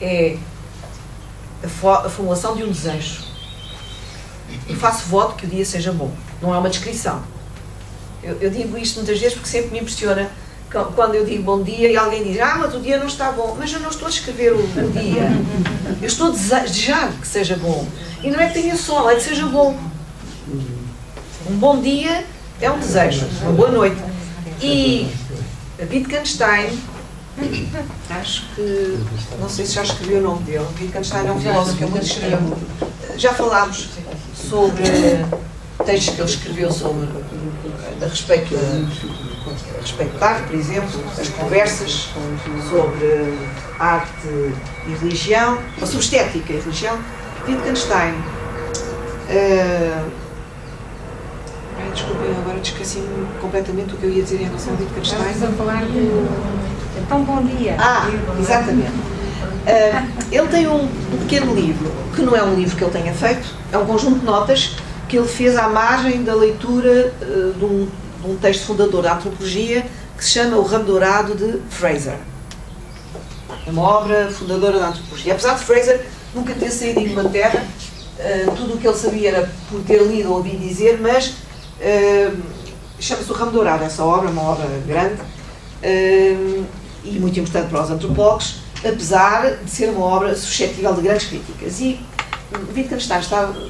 é a formulação de um desejo. Eu faço voto que o dia seja bom. Não é uma descrição. Eu digo isto muitas vezes porque sempre me impressiona quando eu digo bom dia e alguém diz, mas o dia não está bom. Mas eu não estou a descrever o dia. Eu estou a desejar que seja bom. E não é que tenha sol, é que seja bom. Um bom dia é um desejo. Uma boa noite. E Wittgenstein, acho que, não sei se já escreveu o nome dele, Wittgenstein é um filósofo que é muito escreveu. Já falámos sobre textos que ele escreveu sobre a respeito de arte, por exemplo, as conversas sobre arte e religião, ou sobre estética e religião. Wittgenstein, desculpem, agora esqueci-me completamente o que eu ia dizer em relação a Wittgenstein. Estamos a falar do Então Bom Dia. Exatamente. Ele tem um pequeno livro, que não é um livro que ele tenha feito, é um conjunto de notas que ele fez à margem da leitura de um texto fundador da antropologia que se chama O Ramo Dourado de Fraser. É uma obra fundadora da antropologia. Apesar de Fraser nunca ter saído de Inglaterra, tudo o que ele sabia era por ter lido ou ouvido dizer, mas chama-se O Ramo Dourado, essa obra, uma obra grande e muito importante para os antropólogos, apesar de ser uma obra suscetível de grandes críticas. E Wittgenstein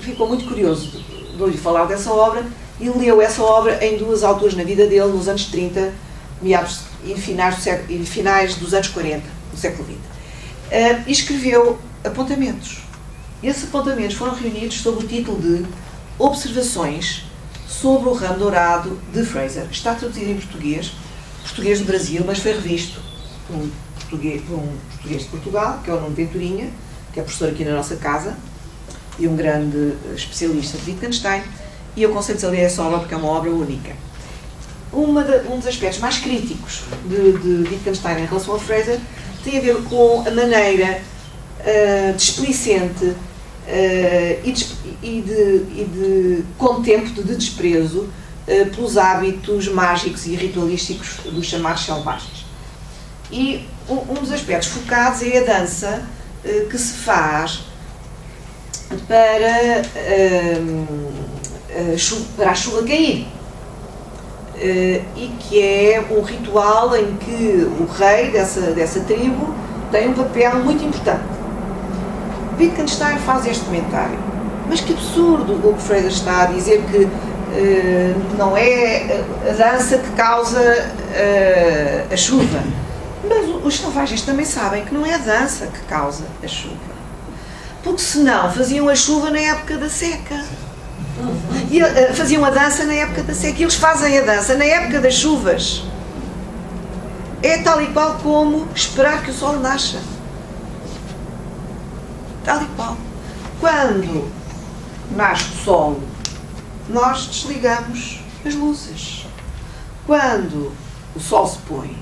ficou muito curioso de ouvir falar dessa obra e leu essa obra em duas alturas na vida dele, nos anos 30, meados e finais dos anos 40, do século XX. E escreveu apontamentos. E esses apontamentos foram reunidos sob o título de Observações sobre o Ramo Dourado de Fraser. Está traduzido em português do Brasil, mas foi revisto por um português de Portugal, que é o Nuno Venturinha, que é professor aqui na nossa casa, e um grande especialista de Wittgenstein, e eu aconselho-vos a ler essa obra porque é uma obra única. Um dos aspectos mais críticos de Wittgenstein em relação a Fraser tem a ver com a maneira displicente e de contempto, de desprezo pelos hábitos mágicos e ritualísticos dos chamados selvagens. E um dos aspectos focados é a dança que se faz para a chuva cair. E que é um ritual em que o rei dessa tribo tem um papel muito importante. Wittgenstein faz este comentário. Mas que absurdo o que Fraser está a dizer, que não é a dança que causa a chuva. Mas os selvagens também sabem que não é a dança que causa a chuva. Porque senão faziam a chuva na época da seca. E faziam a dança na época da seca. E eles fazem a dança na época das chuvas. É tal e qual como esperar que o sol nasça. Tal e qual. Quando nasce o sol, nós desligamos as luzes. Quando o sol se põe,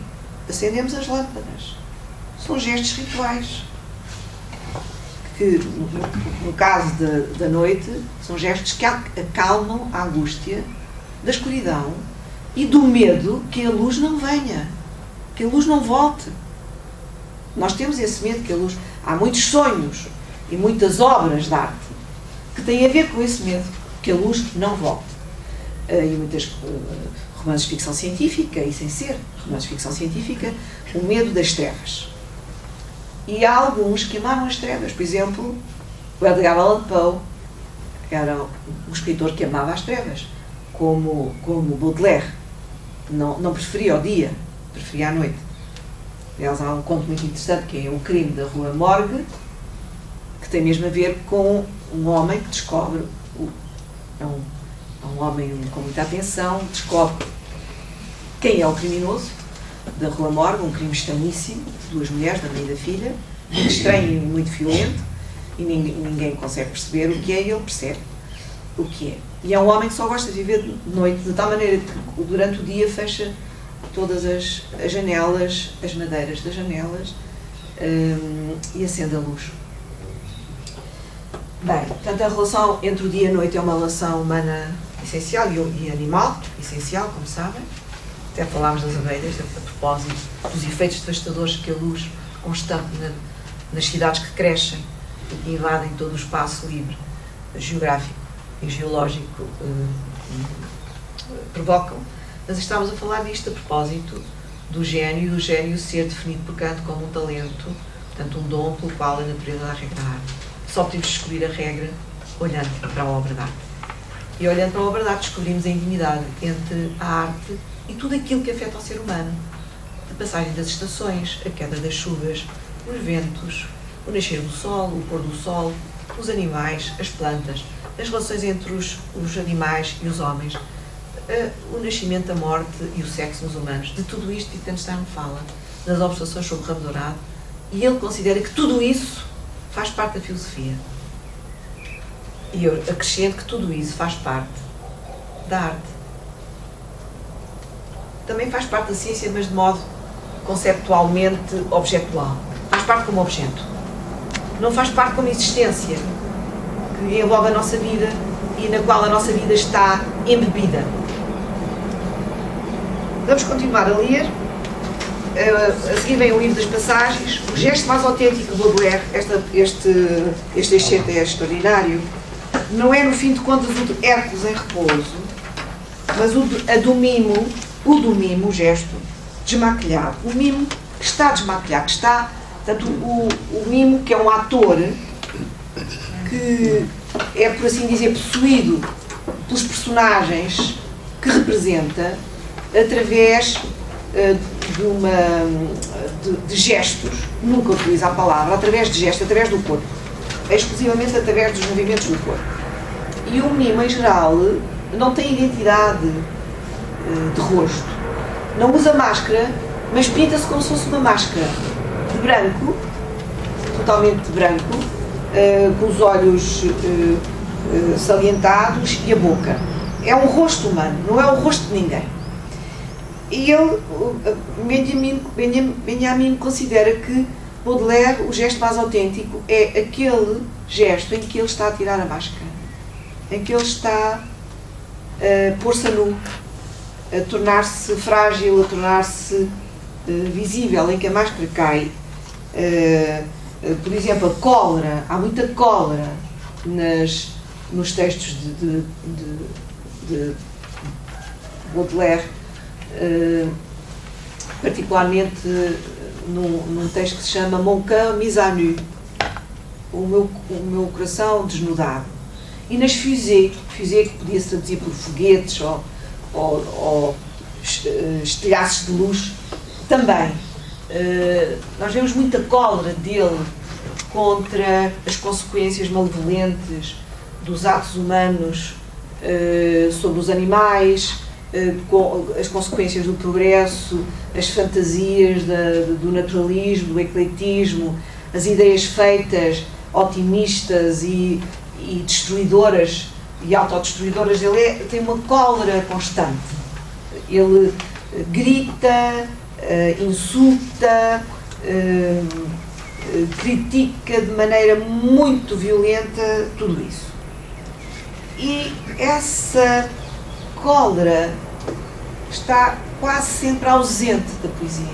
acendemos as lâmpadas. São gestos rituais. Que, no caso da noite, são gestos que acalmam a angústia da escuridão e do medo que a luz não venha, que a luz não volte. Nós temos esse medo que a luz... Há muitos sonhos e muitas obras de arte que têm a ver com esse medo, que a luz não volte. E muitas romances de ficção científica, e sem ser romances de ficção científica, o medo das trevas. E há alguns que amavam as trevas. Por exemplo, o Edgar Allan Poe era um escritor que amava as trevas, como Baudelaire, que não preferia o dia, preferia a noite. Aliás, há um conto muito interessante que é O Crime da Rua Morgue, que tem mesmo a ver com um homem que descobre, é um homem com muita atenção, descobre quem é o criminoso da Rua Morgue, um crime estranhíssimo, de duas mulheres, da mãe e da filha, muito estranho e muito violento, e ninguém consegue perceber o que é, e ele percebe o que é. E é um homem que só gosta de viver de noite, de tal maneira que durante o dia fecha todas as janelas, as madeiras das janelas, e acende a luz. Bem, portanto, a relação entre o dia e a noite é uma relação humana essencial e animal essencial, como sabem. Até falámos das abelhas, a propósito dos efeitos devastadores que a luz constante nas cidades que crescem e que invadem todo o espaço livre, geográfico e geológico, provocam. Mas estamos a falar disto a propósito do gênio, e do gênio ser definido por Kant como um talento, portanto um dom pelo qual a natureza dá regra à arte. Só podemos descobrir a regra olhando para a obra de arte. E olhando para a obra de arte descobrimos a intimidade entre a arte e tudo aquilo que afeta o ser humano. A passagem das estações, a queda das chuvas, os ventos, o nascer do sol, o pôr do sol, os animais, as plantas, as relações entre os animais e os homens, o nascimento, a morte e o sexo nos humanos. De tudo isto Wittgenstein fala nas observações sobre o ramo dourado, e ele considera que tudo isso faz parte da filosofia. E eu acrescento que tudo isso faz parte da arte. Também faz parte da ciência, mas de modo conceptualmente objetual. Faz parte como objeto. Não faz parte como existência, que envolve a nossa vida e na qual a nossa vida está embebida. Vamos continuar a ler. A seguir vem o livro das passagens. O gesto mais autêntico de Baudelaire, este excerto é extraordinário, não é, no fim de contas, o de Hércules em repouso, mas o do mimo, o gesto, desmaquilhado. O mimo que está desmaquilhado, que está, portanto, o mimo, que é um ator, que é, por assim dizer, possuído pelos personagens que representa, através de gestos, nunca utiliza a palavra, através de gestos, através do corpo, exclusivamente através dos movimentos do corpo. E o mimo, em geral, não tem identidade de rosto, não usa máscara, mas pinta-se como se fosse uma máscara de branco, totalmente de branco, com os olhos salientados e a boca. É um rosto humano, não é o rosto de ninguém. E ele, Benjamin considera que Baudelaire, o gesto mais autêntico, é aquele gesto em que ele está a tirar a máscara, em que ele está a pôr-se a nu, a tornar-se frágil, a tornar-se visível, em que a máscara cai. Por exemplo, a cólera, há muita cólera nos textos de Baudelaire, particularmente num texto que se chama Mon cœur mis à nu, o meu coração desnudado. E nas fusées, que podia-se traduzir por foguetes ou estilhaços de luz, também. Nós vemos muita cólera dele contra as consequências malevolentes dos atos humanos sobre os animais, com as consequências do progresso, as fantasias do naturalismo, do ecletismo, as ideias feitas, otimistas e destruidoras e autodestruidoras. Ele tem uma cólera constante. Ele grita, insulta, critica de maneira muito violenta tudo isso. E essa cólera está quase sempre ausente da poesia.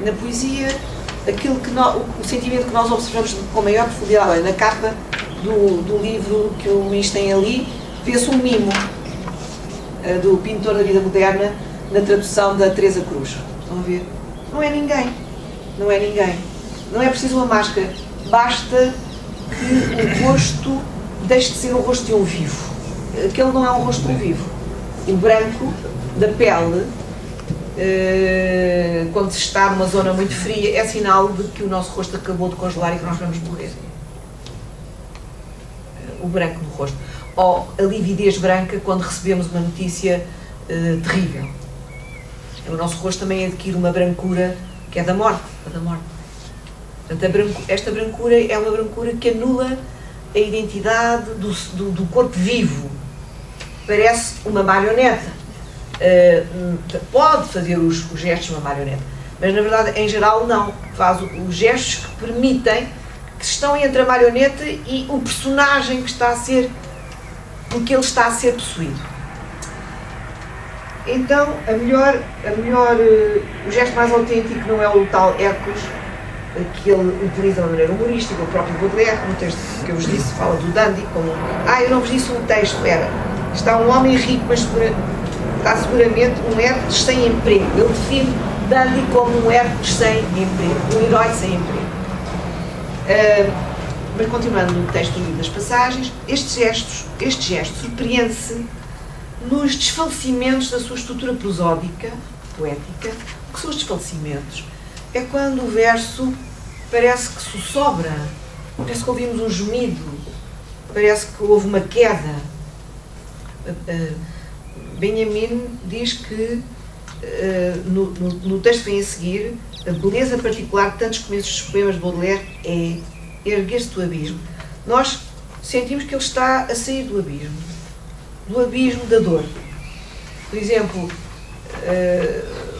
Na poesia, o sentimento que nós observamos com maior profundidade, olha, na capa do livro que o Luís tem ali, vê-se um mimo do pintor da vida moderna, na tradução da Teresa Cruz. Estão a ver? Não é ninguém. Não é ninguém. Não é preciso uma máscara. Basta que o rosto deixe de ser o rosto de um vivo. Aquele não é um rosto de um vivo. O branco da pele, quando se está numa zona muito fria, é sinal de que o nosso rosto acabou de congelar e que nós vamos morrer. O branco do rosto. Ou a lividez branca quando recebemos uma notícia terrível. O nosso rosto também adquire uma brancura que é da morte. Portanto, esta brancura é uma brancura que anula a identidade do corpo vivo. Parece uma marioneta. Pode fazer os gestos de uma marioneta, mas na verdade, em geral, não. Faz os gestos que permitem, que estão entre a marioneta e o personagem que está a ser, porque ele está a ser possuído. Então, o gesto mais autêntico não é o tal Hércules, que ele utiliza de uma maneira humorística. O próprio Baudelaire, no texto que eu vos disse, fala do dandy como eu não vos disse um texto, está um homem rico, mas está seguramente um Hércules sem emprego. Ele define dandy como um Hércules sem emprego, um herói sem emprego. Mas continuando no texto do livro das passagens, este gesto surpreende-se nos desfalecimentos da sua estrutura prosódica, poética. O que são os desfalecimentos? É quando o verso parece que sussobra, parece que ouvimos um gemido, parece que houve uma queda. Benjamin diz que, no texto que vem a seguir, a beleza particular de tantos começos dos poemas de Baudelaire é erguer-se do abismo. Nós sentimos que ele está a sair do abismo da dor. Por exemplo,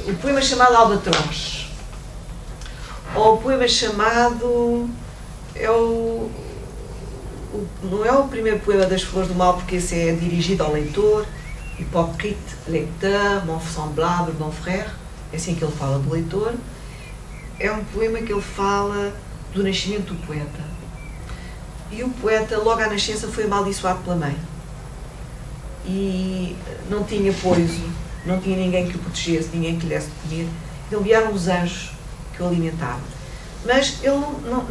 o poema chamado Albatroz, ou o poema chamado, não é o primeiro poema das Flores do Mal, porque esse é dirigido ao leitor, Hypocrite lecteur, mon semblable, mon frère, é assim que ele fala do leitor. É um poema que ele fala do nascimento do poeta. E o poeta, logo à nascença, foi amaldiçoado pela mãe. E não tinha poiso, não tinha ninguém que o protegesse, ninguém que lhe desse de comer. Então vieram os anjos que o alimentavam. Mas ele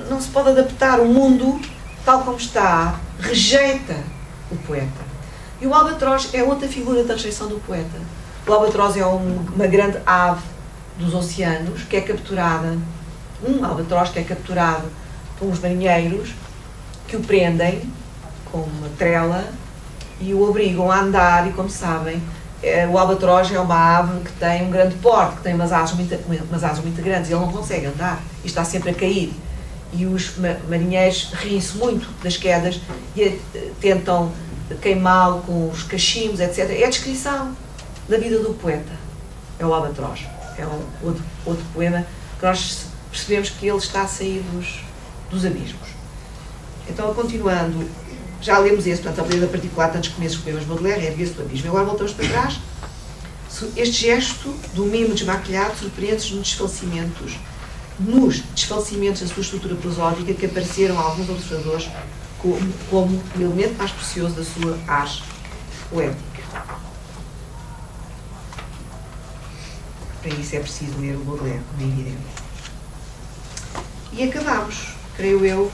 não se pode adaptar. O mundo, tal como está, rejeita o poeta. E o albatroz é outra figura da rejeição do poeta. O albatroz é uma grande ave dos oceanos que é capturada, um albatroz que é capturado por uns marinheiros que o prendem com uma trela e o obrigam a andar. E, como sabem, o albatroz é uma ave que tem um grande porte, que tem umas asas muito grandes, e ele não consegue andar e está sempre a cair. E os marinheiros riem-se muito das quedas e tentam queimá-lo com os cachimbos, etc. É a descrição da vida do poeta. É o albatroz. É outro poema que nós percebemos que ele está a sair dos abismos. Então, continuando, já lemos esse, portanto, a beleza particular, tantos começos dos poemas de Baudelaire, é erguer-se do abismo. Agora voltamos para trás. Este gesto do mimo desmaquilhado surpreende-se nos desfalecimentos da sua estrutura prosódica, que apareceram a alguns observadores como o elemento mais precioso da sua arte poética. Para isso é preciso ler o Baudelaire, como é evidente. E acabamos, creio eu,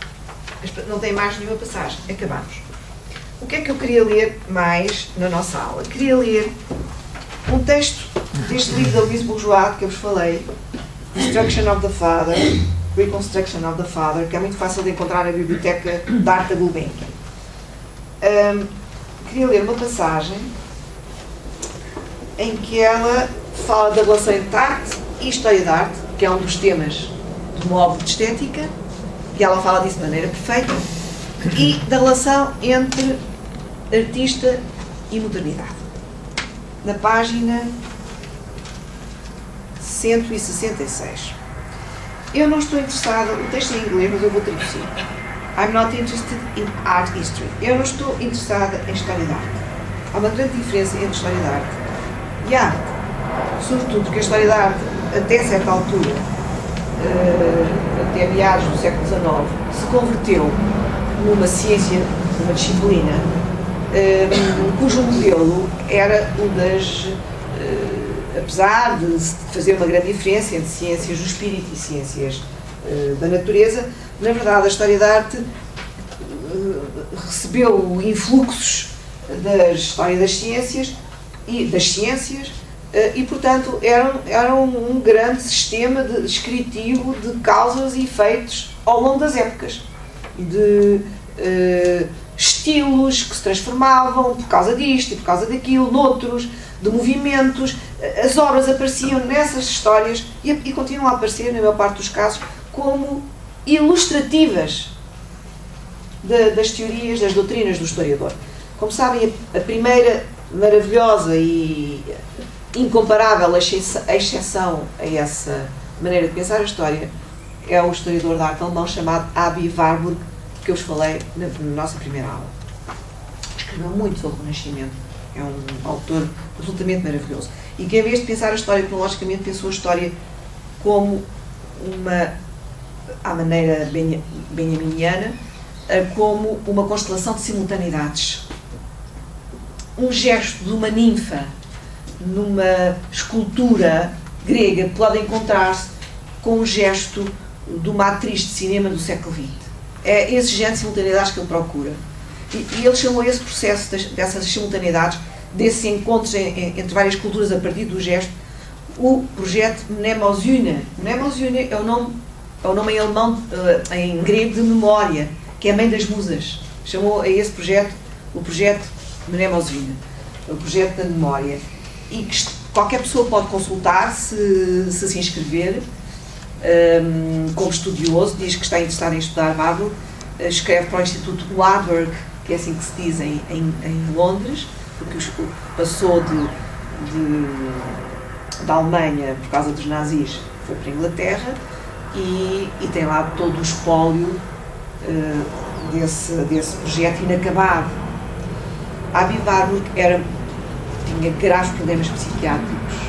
não tem mais nenhuma passagem, acabamos. O que é que eu queria ler mais na nossa aula? Queria ler um texto deste livro da Louise Bourgeois, que eu vos falei, Destruction of the Father, Reconstruction of the Father, que é muito fácil de encontrar na biblioteca da Arte da Gulbenkian. Queria ler uma passagem em que ela fala da relação entre arte e história da arte, que é um dos temas de uma obra de estética, e ela fala disso de maneira perfeita, e da relação entre artista e modernidade. Na página 166. Eu não estou interessada, o texto é em inglês, mas eu vou traduzir. I'm not interested in art history. Eu não estou interessada em história da arte. Há uma grande diferença entre história da arte e arte. Sobretudo porque a história da arte, até certa altura, até meados do século XIX, se converteu numa ciência, numa disciplina, cujo modelo era o das... apesar de fazer uma grande diferença entre ciências do espírito e ciências da natureza, na verdade a história da arte recebeu influxos da história das ciências e portanto era um grande sistema descritivo de causas e efeitos ao longo das épocas, de estilos que se transformavam por causa disto e por causa daquilo, noutros, de movimentos. As obras apareciam nessas histórias e continuam a aparecer, na maior parte dos casos, como ilustrativas das teorias, das doutrinas do historiador. Como sabem, a primeira maravilhosa e incomparável exceção a essa maneira de pensar a história é o historiador da arte alemão chamado Aby Warburg, que eu vos falei na nossa primeira aula. Escreveu muito sobre o Renascimento. É um autor absolutamente maravilhoso. E que, em vez de pensar a história cronologicamente, pensou a história como uma à maneira benjaminiana, como uma constelação de simultaneidades. Um gesto de uma ninfa numa escultura grega pode encontrar-se com um gesto de uma atriz de cinema do século XX. É esse género de simultaneidades que ele procura. E ele chamou esse processo dessas simultaneidades, desses encontros entre várias culturas a partir do gesto, o projeto Mnemosyne. Mnemosyne é o nome em alemão, em grego, de memória, que é a mãe das musas. Chamou a esse projeto o projeto Mnemosyne, o projeto da memória. E que qualquer pessoa pode consultar se inscrever. Como estudioso, diz que está interessado em estudar Babel, escreve para o Instituto Warburg, que é assim que se diz em Londres, porque passou da Alemanha, por causa dos nazis, foi para a Inglaterra, e tem lá todo o espólio desse projeto inacabado. Abi Warburg tinha graves problemas psiquiátricos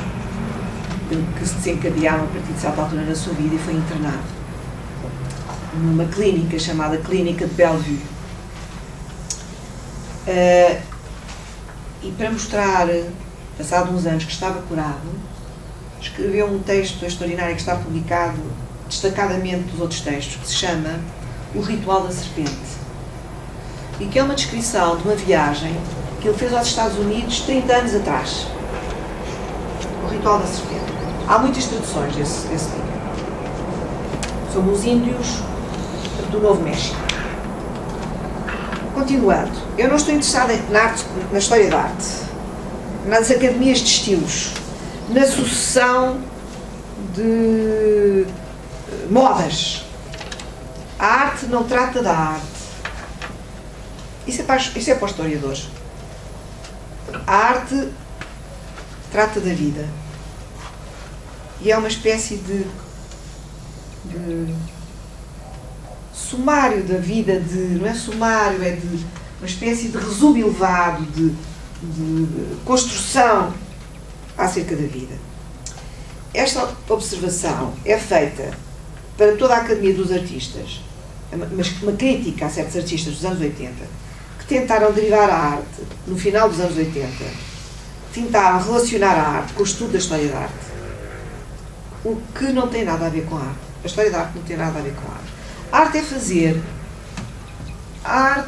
que se desencadearam a partir de certa altura na sua vida, e foi internado numa clínica chamada Clínica de Bellevue. E para mostrar, passado uns anos, que estava curado, escreveu um texto extraordinário que está publicado destacadamente dos outros textos, que se chama O Ritual da Serpente, e que é uma descrição de uma viagem que ele fez aos Estados Unidos 30 anos atrás. O Ritual da Serpente. Há muitas traduções desse livro. Sobre os índios do Novo México. Continuando, eu não estou interessada na história da arte, nas academias de estilos, na sucessão de modas. A arte não trata da arte. Isso é para os historiadores. A arte trata da vida. E é uma espécie de sumário da vida, não é sumário, é de uma espécie de resumo elevado, de construção acerca da vida. Esta observação é feita para toda a Academia dos Artistas, uma crítica a certos artistas dos anos 80, que tentaram derivar a arte, no final dos anos 80, tentaram relacionar a arte com o estudo da história da arte. O que não tem nada a ver com a arte. A história da arte não tem nada a ver com a arte. A arte é fazer. A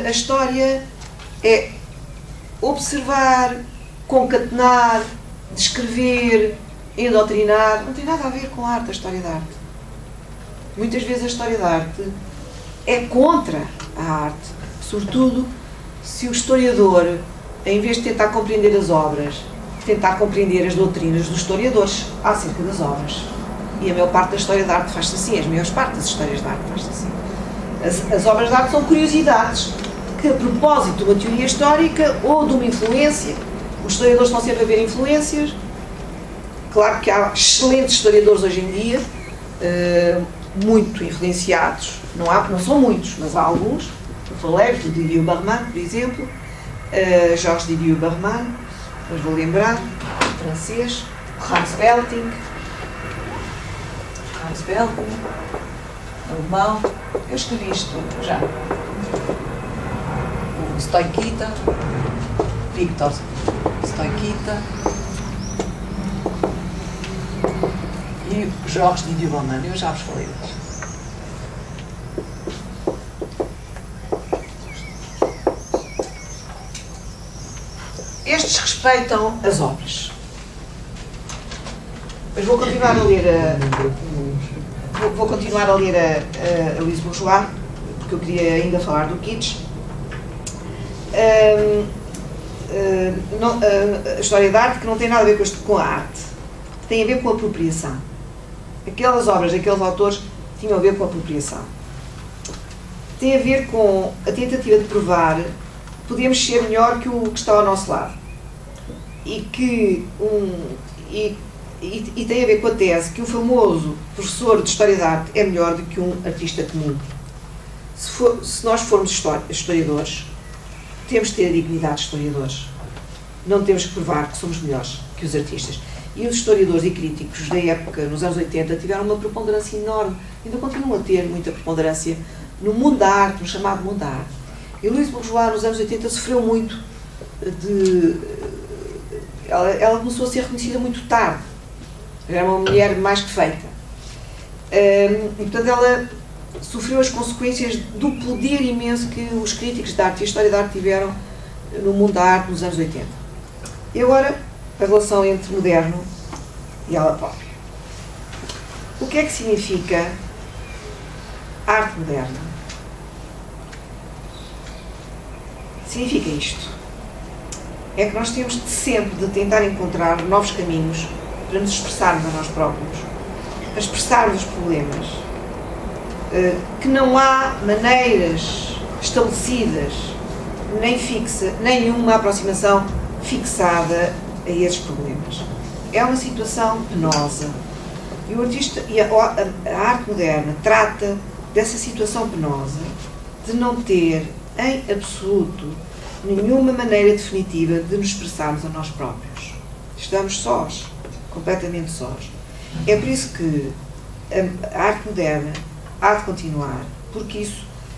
história é observar, concatenar, descrever, endoutrinar. Não tem nada a ver com a arte, a história da arte. Muitas vezes a história da arte é contra a arte. Sobretudo se o historiador, em vez de tentar compreender as obras, tentar compreender as doutrinas dos historiadores acerca das obras. E a maior parte da história da arte faz-se assim, as maiores partes das histórias da arte faz-se assim. As obras de arte são curiosidades que, a propósito de uma teoria histórica ou de uma influência, os historiadores estão sempre a ver influências. Claro que há excelentes historiadores hoje em dia, muito influenciados, não são muitos, mas há alguns. Eu falei do Didier Barman, por exemplo, Georges Didier Barman, mas vou lembrar, francês, Hans Belting, alemão, eu escrevi isto já. O Stoikita, Victor Stoikita e o Georges Didier Barman, eu já vos falei deles. Estes respeitam as obras. Mas vou continuar a ler a Louise Bourgeois, porque eu queria ainda falar do Kitsch. A história da arte que não tem nada a ver com a arte, tem a ver com a apropriação. Aquelas obras daqueles autores tinham a ver com a apropriação. Tem a ver com a tentativa de provar que podemos ser melhor que o que está ao nosso lado. E tem a ver com a tese que o famoso professor de História da Arte é melhor do que um artista comum. Se nós formos historiadores, temos de ter a dignidade de historiadores. Não temos que provar que somos melhores que os artistas. E os historiadores e críticos da época, nos anos 80, tiveram uma preponderância enorme, ainda continuam a ter muita preponderância no mundo da arte, no chamado mundo da arte. E Louise Bourgeois, nos anos 80, sofreu muito ela começou a ser reconhecida muito tarde. Era uma mulher mais que feita. E, portanto, ela sofreu as consequências do poder imenso que os críticos de arte e a história da arte tiveram no mundo da arte nos anos 80. E agora, a relação entre moderno e ela própria. O que é que significa arte moderna? Significa isto. É que nós temos sempre de tentar encontrar novos caminhos para nos expressarmos a nós próprios, para expressarmos os problemas, que não há maneiras estabelecidas, nem fixa, nenhuma aproximação fixada a esses problemas. É uma situação penosa. E o artista, e a arte moderna trata dessa situação penosa de não ter, em absoluto, nenhuma maneira definitiva de nos expressarmos a nós próprios. Estamos sós, completamente sós. É por isso que a arte moderna há de continuar,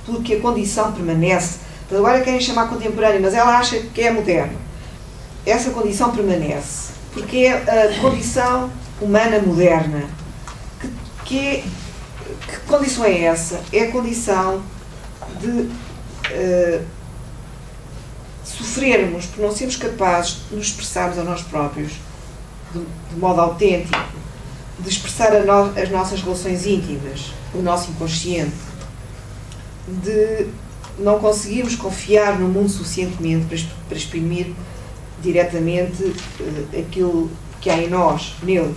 porque a condição permanece. Agora querem chamar contemporânea, mas ela acha que é moderno. Essa condição permanece, porque é a condição humana moderna. Que condição é essa? É a condição de sofrermos por não sermos capazes de nos expressarmos a nós próprios de modo autêntico, de expressar as nossas relações íntimas, o nosso inconsciente, de não conseguirmos confiar no mundo suficientemente para exprimir diretamente aquilo que há em nós, nele.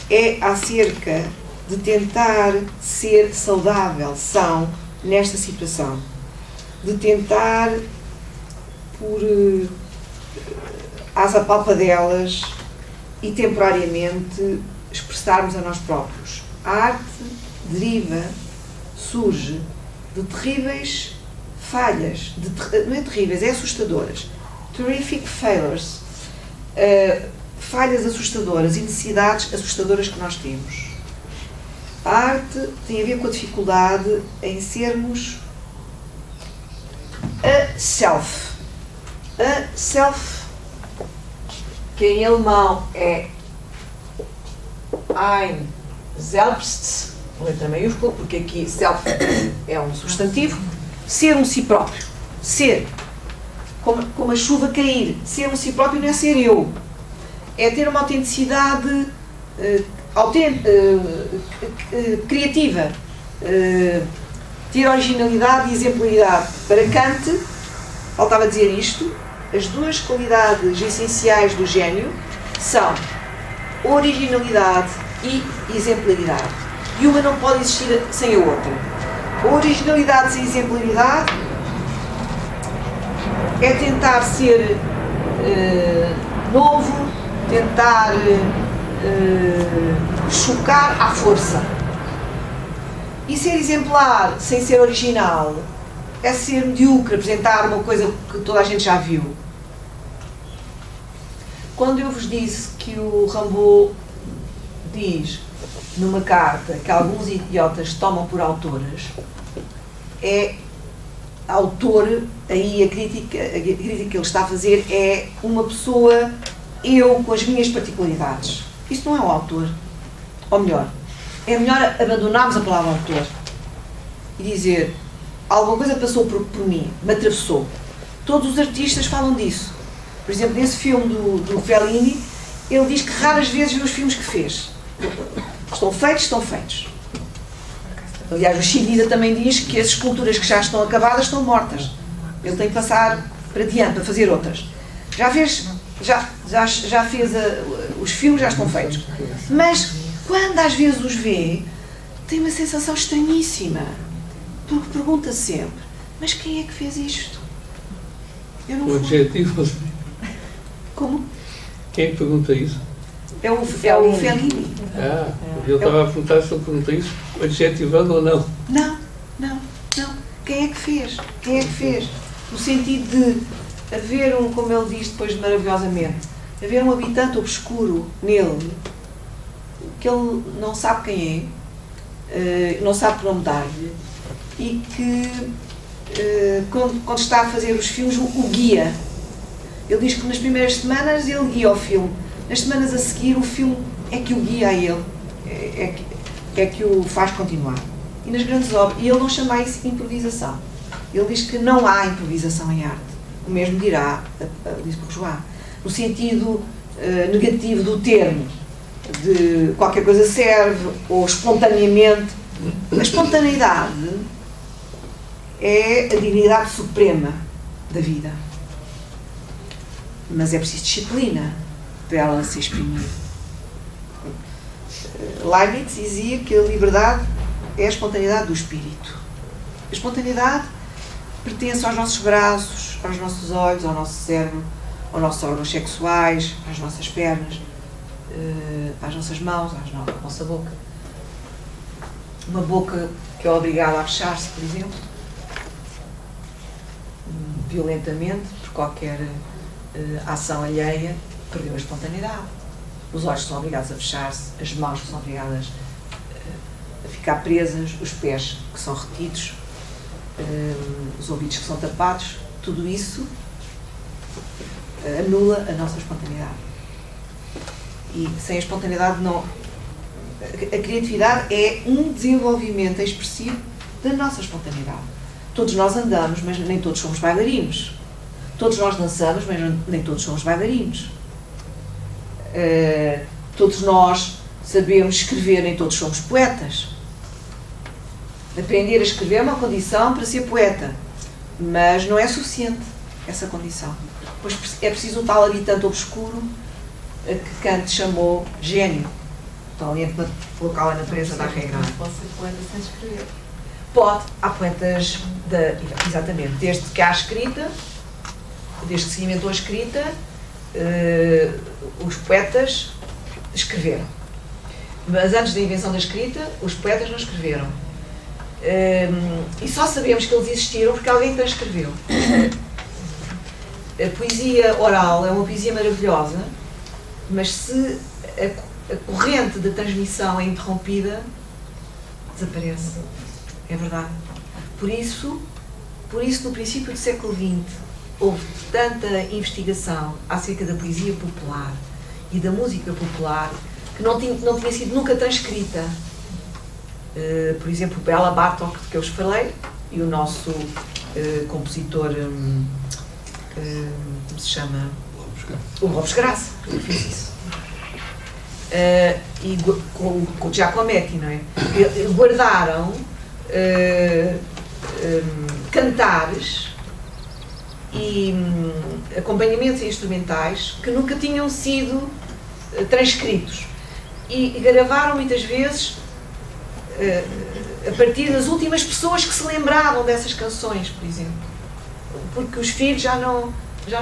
É acerca de tentar ser saudável, são, nesta situação. De tentar, por às apalpadelas e temporariamente, expressarmos a nós próprios. A arte deriva, surge de terríveis falhas, não é terríveis, é assustadoras. Terrific failures. Falhas assustadoras e necessidades assustadoras que nós temos. A arte tem a ver com a dificuldade em sermos a self. A self, que em alemão é ein selbst, letra maiúscula, porque aqui self é um substantivo. Ser um si próprio. Ser. Como a chuva cair. Ser um si próprio não é ser eu. É ter uma autenticidade criativa. Ter originalidade e exemplaridade. Para Kant, faltava dizer isto, as duas qualidades essenciais do gênio são originalidade e exemplaridade. E uma não pode existir sem a outra. A originalidade sem exemplaridade é tentar ser novo, tentar chocar à força. E ser exemplar sem ser original é ser medíocre, apresentar uma coisa que toda a gente já viu. Quando eu vos disse que o Rimbaud diz numa carta que alguns idiotas tomam por autoras, é autor, aí a crítica que ele está a fazer é uma pessoa, eu com as minhas particularidades. Isso não é um autor. Ou melhor, é melhor abandonarmos a palavra autor e dizer alguma coisa passou por mim, me atravessou. Todos os artistas falam disso. Por exemplo, nesse filme do Fellini, ele diz que raras vezes viu os filmes que fez. Estão feitos. Aliás, o Chibida também diz que as esculturas que já estão acabadas estão mortas. Ele tem que passar para diante, para fazer outras. Já fez os filmes já estão feitos. Mas, quando às vezes os vê, tem uma sensação estranhíssima. Porque pergunta sempre, mas quem é que fez isto? Eu não o adjetivo. Como? Quem pergunta isso? É o Fellini. Eu estava a perguntar se ele pergunta isso, adjetivando ou não. Não. Quem é que fez? No sentido de haver como ele diz depois maravilhosamente, haver um habitante obscuro nele, que ele não sabe quem é, não sabe que nome dar-lhe, e que quando está a fazer os filmes o guia. Ele diz que nas primeiras semanas ele guia o filme, nas semanas a seguir o filme é que o guia a ele, é que o faz continuar. E nas grandes obras, e ele não chama isso de improvisação, ele diz que não há improvisação em arte, o mesmo dirá Alice Bourgeois, no sentido negativo do termo, de qualquer coisa serve, ou espontaneamente. A espontaneidade é a dignidade suprema da vida, mas é preciso disciplina para ela se exprimir. Leibniz dizia que a liberdade é a espontaneidade do espírito. A espontaneidade pertence aos nossos braços, aos nossos olhos, ao nosso cérebro, aos nossos órgãos sexuais, às nossas pernas, às nossas mãos, à nossa boca. Uma boca que é obrigada a fechar-se, por exemplo, violentamente, por qualquer ação alheia, perdeu a espontaneidade. Os olhos são obrigados a fechar-se, as mãos são obrigadas a ficar presas, os pés que são retidos, os ouvidos que são tapados, tudo isso anula a nossa espontaneidade. E sem a espontaneidade não... A criatividade é um desenvolvimento expressivo da nossa espontaneidade. Todos nós andamos, mas nem todos somos bailarinos. Todos nós dançamos, mas nem todos somos bailarinos. Todos nós sabemos escrever, nem todos somos poetas. Aprender a escrever é uma condição para ser poeta, mas não é suficiente essa condição. Pois é preciso um tal habitante obscuro que Kant chamou gênio. Talento para colocá-la na natureza da regra. Não pode ser poeta sem escrever. Pode, há poetas, exatamente, desde que há escrita, desde que se inventou a escrita, os poetas escreveram. Mas antes da invenção da escrita, os poetas não escreveram. E só sabemos que eles existiram porque alguém transcreveu. A poesia oral é uma poesia maravilhosa, mas se a corrente da transmissão é interrompida, desaparece. É verdade. Por isso, no princípio do século XX, houve tanta investigação acerca da poesia popular e da música popular que não tinha sido nunca transcrita. Por exemplo, Béla Bartók, que eu vos falei, e o nosso compositor, como se chama? O Lopes Graça, que fez isso. E com o Giacometti, não é? Guardaram cantares e acompanhamentos instrumentais que nunca tinham sido transcritos e gravaram muitas vezes a partir das últimas pessoas que se lembravam dessas canções, por exemplo, porque os filhos já não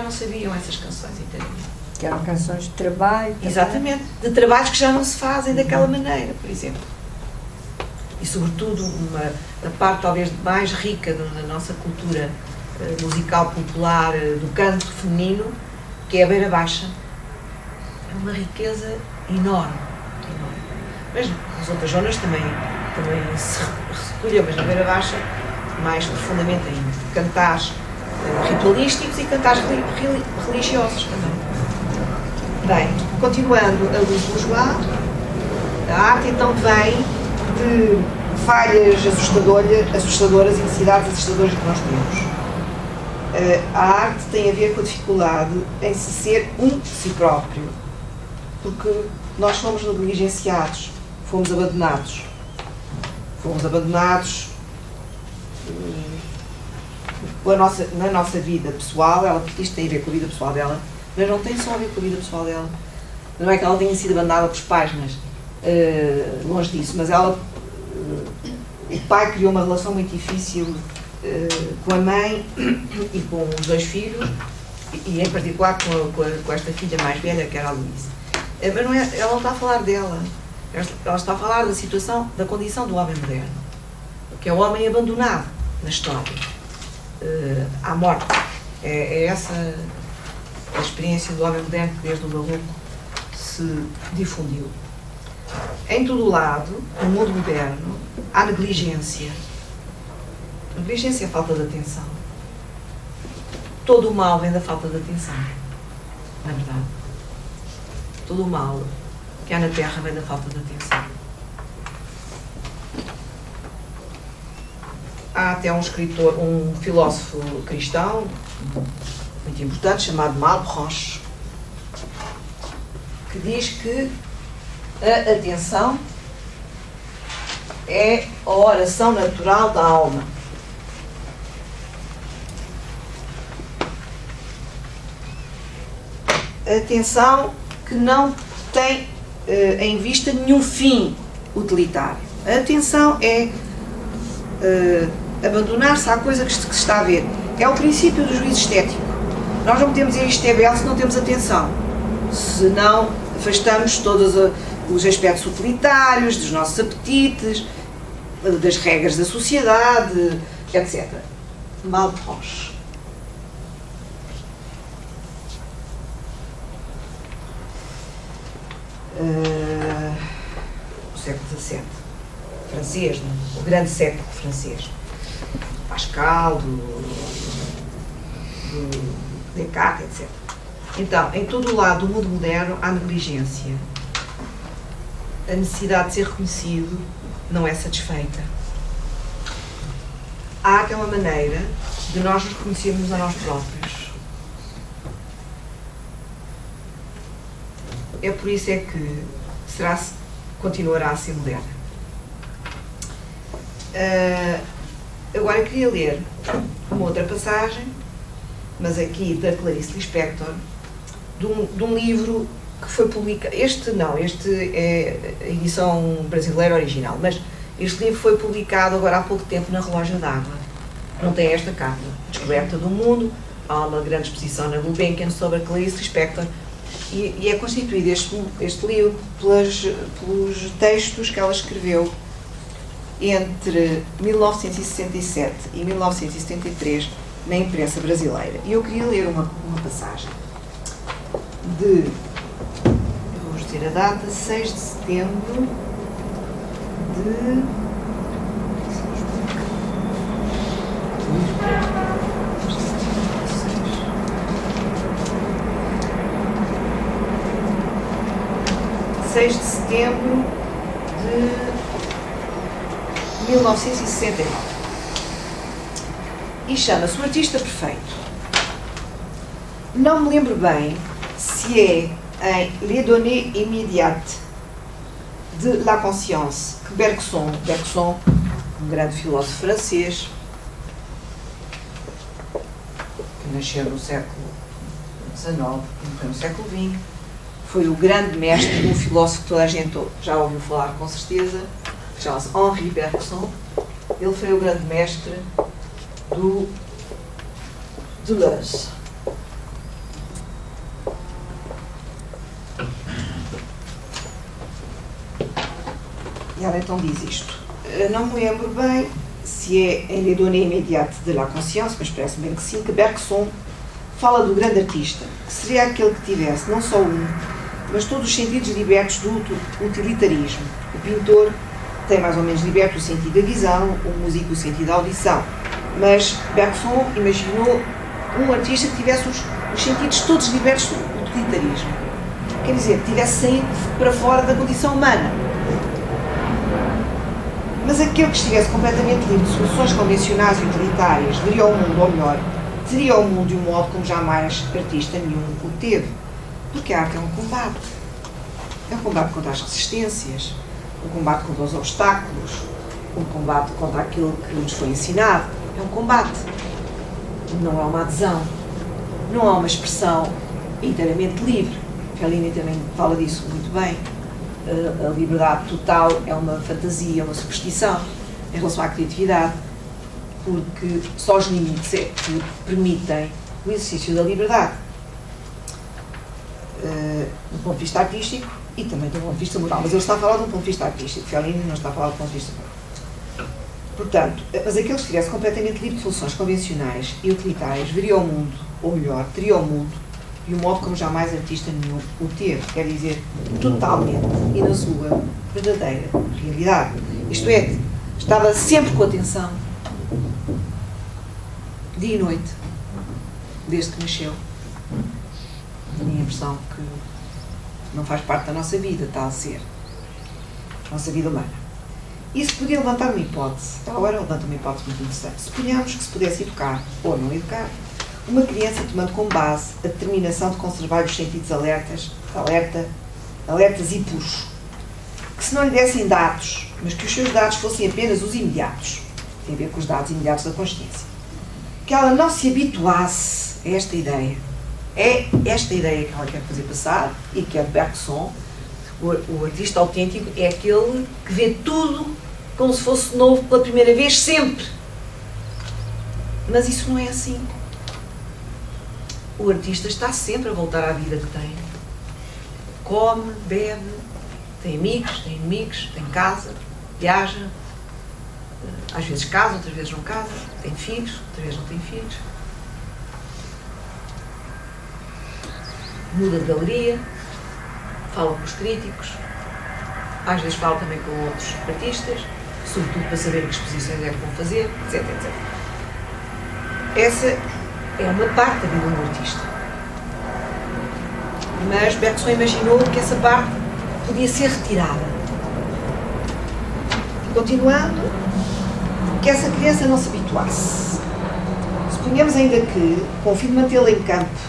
sabiam essas canções inteirinhas. Que eram canções de trabalho. Exatamente, de trabalhos que já não se fazem daquela maneira, por exemplo. E sobretudo a parte talvez mais rica da nossa cultura musical popular, do canto feminino, que é a beira baixa. É uma riqueza enorme. Mas nas outras zonas também se recolheu, mas na beira baixa mais profundamente ainda. Cantares ritualísticos e cantares religiosos também. Bem, continuando a Alice Bourgeois, a arte então vem de falhas assustadoras e necessidades assustadoras que nós temos. A arte tem a ver com a dificuldade em se ser si próprio, porque nós fomos negligenciados, fomos abandonados na nossa vida pessoal. Isto tem a ver com a vida pessoal dela, mas não tem só a ver com a vida pessoal dela. Não é que ela tenha sido abandonada pelos pais, mas longe disso, mas o pai criou uma relação muito difícil com a mãe e com os dois filhos, e em particular com esta filha mais velha, que era a Luísa. Mas não é, ela não está a falar dela, ela está a falar da situação, da condição do homem moderno, que é o homem abandonado na história, à morte. É a experiência do homem moderno que desde o barroco se difundiu. Em todo o lado, no mundo moderno, há negligência. Negligência é a falta de atenção. Todo o mal vem da falta de atenção, na verdade. Todo o mal que há na Terra vem da falta de atenção. Há até um escritor, um filósofo cristão, muito importante, chamado Malebranche, que diz que a atenção é a oração natural da alma. A atenção que não tem em vista nenhum fim utilitário. A atenção é abandonar-se à coisa que se está a ver. É o princípio do juízo estético. Nós não podemos dizer isto é belo se não temos atenção. Se não afastamos todos os aspectos utilitários, dos nossos apetites, das regras da sociedade, etc. Malebranche. O século XVII, francês, o grande século francês, Pascal, do Descartes, etc. Então, em todo o lado do mundo moderno há negligência. A necessidade de ser reconhecido não é satisfeita. Há até uma maneira de nós nos reconhecermos a nós próprios. É por isso é que continuará a ser moderna. Agora eu queria ler uma outra passagem, mas aqui da Clarice Lispector, de um livro que foi publicado. Este é a edição brasileira original, mas este livro foi publicado agora há pouco tempo na Relógio d'Água. Não tem esta capa. Descoberta do Mundo. Há uma grande exposição na Gulbenkian sobre a Clarice Lispector. E é constituído este livro pelos textos que ela escreveu entre 1967 e 1973 na imprensa brasileira. E eu queria ler uma passagem vou dizer a data, 6 de setembro de 6 de setembro de 1969. E chama-se O Artista Perfeito. Não me lembro bem se é em Les Données Immédiates de la Conscience que Bergson, um grande filósofo francês, que nasceu no século XIX e morreu no século XX, foi o grande mestre de um filósofo que toda a gente já ouviu falar com certeza, chama-se Henri Bergson. Ele foi o grande mestre do Deleuze. E ela então diz isto. Não me lembro bem se é em Les Données Immédiates de la Conscience, mas parece-me bem que sim, que Bergson fala do grande artista, que seria aquele que tivesse não só mas todos os sentidos libertos do utilitarismo. O pintor tem mais ou menos liberto o sentido da visão, o músico o sentido da audição. Mas Bergson imaginou um artista que tivesse os sentidos todos libertos do utilitarismo. Quer dizer, que tivesse saído para fora da condição humana. Mas aquele que estivesse completamente livre de soluções convencionais e utilitárias veria o mundo, ou melhor, teria o mundo de um modo como jamais artista nenhum o teve. Porque a arte é um combate. É um combate contra as resistências, um combate contra os obstáculos, um combate contra aquilo que nos foi ensinado. É um combate. Não é uma adesão. Não há uma expressão inteiramente livre. Fellini também fala disso muito bem. A liberdade total é uma fantasia, uma superstição em relação à criatividade, porque só os limites é que permitem o exercício da liberdade. Do ponto de vista artístico e também do ponto de vista moral. Mas ele está a falar de um ponto de vista artístico. Fellini não está a falar do ponto de vista moral. Portanto, mas aquele que estivesse completamente livre de soluções convencionais e utilitárias veria o mundo, ou melhor, teria o mundo e o modo como jamais artista nenhum o teve, quer dizer, totalmente e na sua verdadeira realidade. Isto é, estava sempre com atenção, dia e noite, desde que nasceu. Tinha a impressão que não faz parte da nossa vida, tal ser, nossa vida humana. Isso podia levantar uma hipótese. Agora levanta uma hipótese muito interessante. Suponhamos que se pudesse educar, ou não educar, uma criança tomando como base a determinação de conservar os sentidos alertas e puros. Que se não lhe dessem dados, mas que os seus dados fossem apenas os imediatos. Tem a ver com os dados imediatos da consciência. Que ela não se habituasse a esta ideia. É esta ideia que ela quer fazer passar e que é de Bergson. O artista autêntico é aquele que vê tudo como se fosse novo pela primeira vez, sempre. Mas isso não é assim. O artista está sempre a voltar à vida que tem. Come, bebe, tem amigos, tem inimigos, tem casa, viaja. Às vezes casa, outras vezes não casa. Tem filhos, outras vezes não tem filhos. Muda de galeria. Fala com os críticos, às vezes fala também com outros artistas, sobretudo para saber que exposições é que vão fazer, etc, etc. Essa é uma parte da vida do artista. Mas Bergson imaginou que essa parte podia ser retirada. Continuando, que essa criança não se habituasse. Suponhamos ainda que, com o fim de mantê-la em campo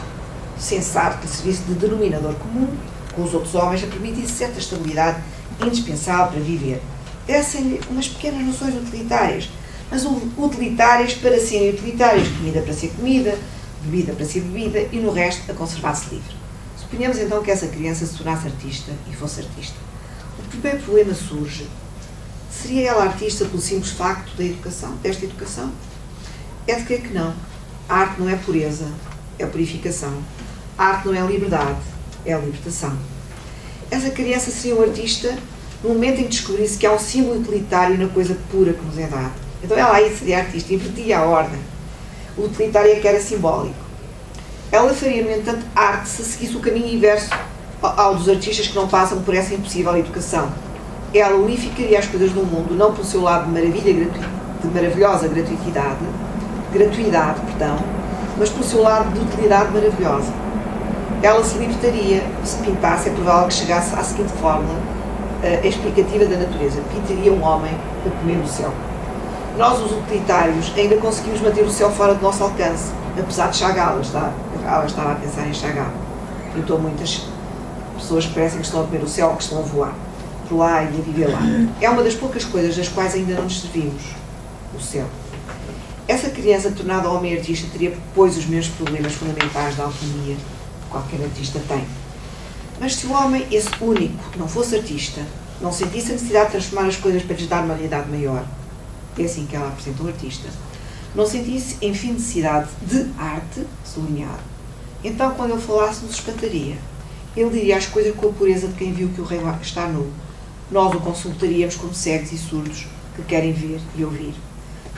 sensato que lhe servisse de denominador comum, com os outros homens, a permitisse certa estabilidade indispensável para viver. Dessem-lhe umas pequenas noções utilitárias, mas utilitárias para serem utilitárias, comida para ser comida, bebida para ser bebida e no resto a conservar-se livre. Suponhamos então que essa criança se tornasse artista e fosse artista. O primeiro problema surge. Seria ela artista pelo simples facto da educação, desta educação? É de crer que não. A arte não é pureza, é purificação. A arte não é liberdade, é a libertação. Essa criança seria um artista no momento em que descobrisse que há um símbolo utilitário na coisa pura que nos é dada. Então ela aí seria artista, invertia a ordem. O utilitário é que era simbólico. Ela faria, no entanto, arte se seguisse o caminho inverso ao dos artistas que não passam por essa impossível educação. Ela unificaria as coisas do mundo, não pelo seu lado de maravilha, de maravilhosa gratuidade, mas pelo seu lado de utilidade maravilhosa. Ela se libertaria, se pintasse, é provável que chegasse à seguinte fórmula explicativa da natureza: pintaria um homem a comer do céu. Nós, os utilitários, ainda conseguimos manter o céu fora do nosso alcance, apesar de Chagall. Ela estava a pensar em Chagall. Pintou muitas pessoas que parecem que estão a comer o céu ou que estão a voar por lá e a viver lá. É uma das poucas coisas das quais ainda não nos servimos, o céu. Essa criança tornada homem artista teria, pois, os mesmos problemas fundamentais da autonomia que qualquer artista tem. Mas se o homem, esse único, não fosse artista, não sentisse a necessidade de transformar as coisas para lhes dar uma realidade maior, é assim que ela apresenta o artista, não sentisse, enfim, necessidade de arte, sublinhado, então, quando ele falasse, nos espantaria. Ele diria as coisas com a pureza de quem viu que o rei está nu. Nós o consultaríamos como cegos e surdos que querem ver e ouvir.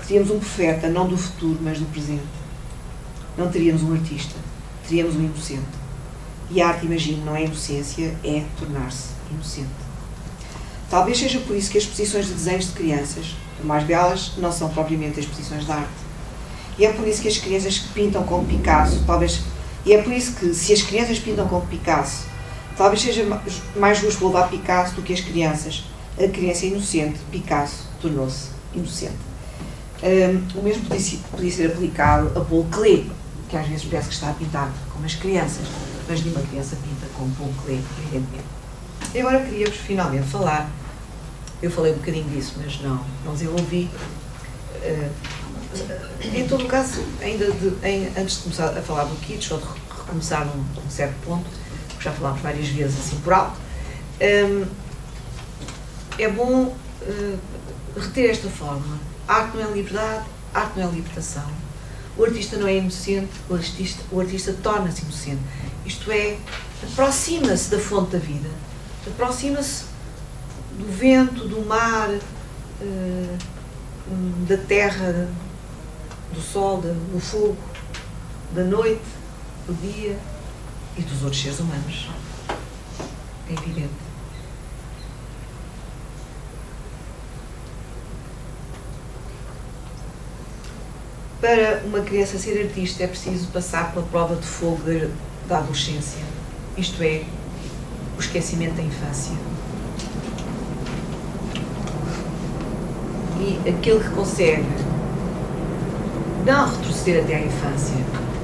Teríamos um profeta, não do futuro, mas do presente. Não teríamos um artista, teríamos um inocente. E a arte, imagino, não é inocência, é tornar-se inocente. Talvez seja por isso que as exposições de desenhos de crianças, por mais belas, não são propriamente exposições de arte. E é por isso que as crianças que pintam como Picasso, e é por isso que, se as crianças pintam como Picasso, talvez seja mais justo louvar Picasso do que as crianças. A criança é inocente, Picasso tornou-se inocente. O mesmo podia ser aplicado a Paul Klee, que às vezes parece que está a pintar como as crianças, mas nenhuma criança pinta como Paul Klee, evidentemente. E agora queria-vos finalmente falar, eu falei um bocadinho disso, mas não desenvolvi. Em todo o caso, antes de começar a falar do Kitsch, ou de recomeçar num certo ponto, que já falámos várias vezes assim por alto, é bom reter esta fórmula. Arte não é liberdade, arte não é libertação. O artista não é inocente, o artista torna-se inocente. Isto é, aproxima-se da fonte da vida, aproxima-se do vento, do mar, da terra, do sol, do fogo, da noite, do dia. e dos outros seres humanos. É evidente. Para uma criança ser artista é preciso passar pela prova de fogo da adolescência, isto é, o esquecimento da infância. E aquele que consegue não retroceder até à infância,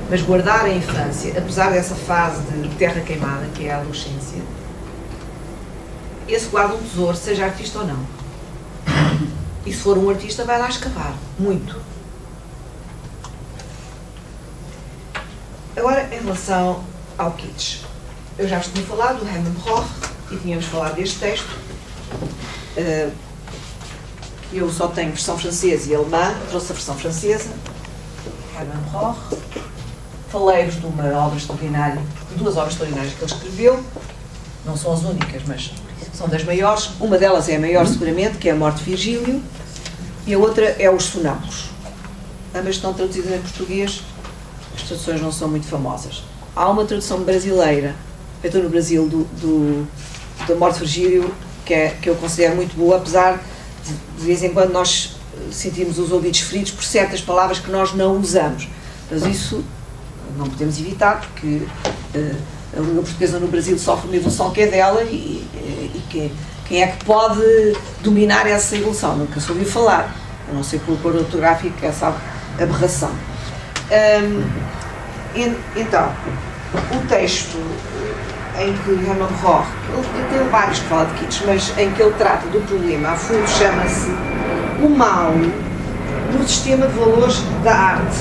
mas guardar a infância, apesar dessa fase de terra queimada, que é a adolescência, esse guarda um tesouro, seja artista ou não. E se for um artista, vai lá escavar, muito. Agora, em relação ao kitsch, eu já vos tinha falado do Hermann Broch e tínhamos falado deste texto. Eu só tenho versão francesa e alemã, trouxe a versão francesa. Hermann Broch. Falei-vos de uma obra extraordinária, de duas obras extraordinárias que ele escreveu. Não são as únicas, mas são das maiores. Uma delas é a maior, seguramente, que é A Morte de Virgílio, e a outra é Os Sonâmbulos. Ambas estão traduzidas em português. As traduções não são muito famosas. Há uma tradução brasileira, feita no Brasil, da Morte de Virgílio, que eu considero muito boa, apesar de vez em quando nós sentimos os ouvidos feridos por certas palavras que nós não usamos. Mas isso não podemos evitar, porque a língua portuguesa no Brasil sofre uma evolução que é dela e quem é que pode dominar essa evolução? Nunca se ouviu falar, a não ser pelo cor ortográfico, essa aberração. Então, o texto em que Hermann Broch, ele tem vários que fala de kitsch, mas em que ele trata do problema, a fundo chama-se o mal no sistema de valores da arte.